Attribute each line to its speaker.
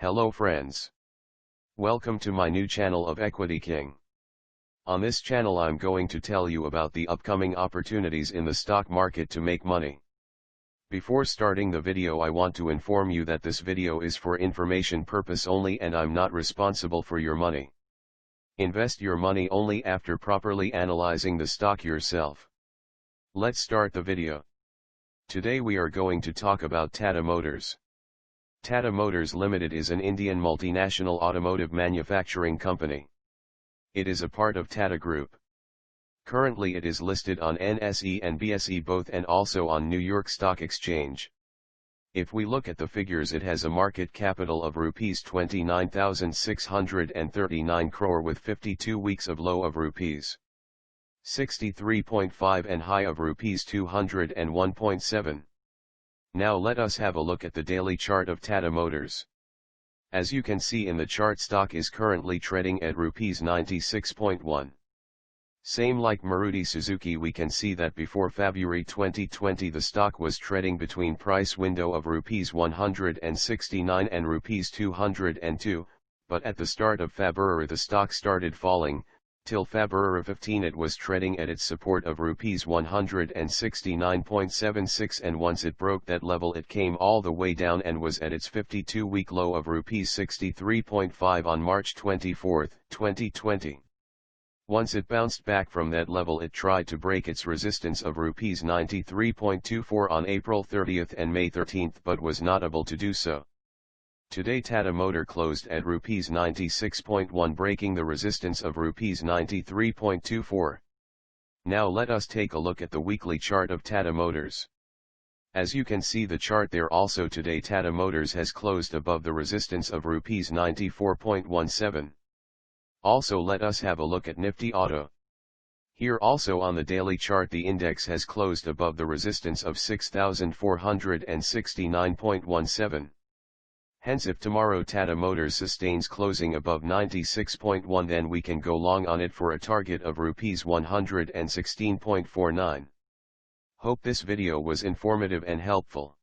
Speaker 1: Hello friends. Welcome to my new channel of Equity King. On this channel I'm going to tell you about the upcoming opportunities in the stock market to make money. Before starting the video, I want to inform you that this video is for information purpose only and I'm not responsible for your money. Invest your money only after properly analyzing the stock yourself. Let's start the video. Today we are going to talk about Tata Motors. Tata Motors Limited is an Indian multinational automotive manufacturing company. It is a part of Tata Group. Currently it is listed on NSE and BSE both and also on New York Stock Exchange. If we look at the figures, it has a market capital of Rs 29,639 crore with 52 weeks of low of Rs 63.5 and high of Rs 201.7. Now let us have a look at the daily chart of Tata Motors. As you can see in the chart, stock is currently trading at Rs 96.1. Same like Maruti Suzuki, we can see that before February 2020 the stock was trading between price window of Rs 169 and Rs 202, but at the start of February the stock started falling. Till February 15 it was trading at its support of Rs 169.76, and once it broke that level it came all the way down and was at its 52-week low of Rs 63.5 on March 24, 2020. Once it bounced back from that level, it tried to break its resistance of Rs 93.24 on April 30 and May 13 but was not able to do so. Today Tata Motor closed at Rs 96.1, breaking the resistance of Rs 93.24. Now let us take a look at the weekly chart of Tata Motors. As you can see the chart there also, today Tata Motors has closed above the resistance of Rs 94.17. Also let us have a look at Nifty Auto. Here also on the daily chart the index has closed above the resistance of 6,469.17. Hence if tomorrow Tata Motors sustains closing above 96.1, then we can go long on it for a target of Rs 116.49. Hope this video was informative and helpful.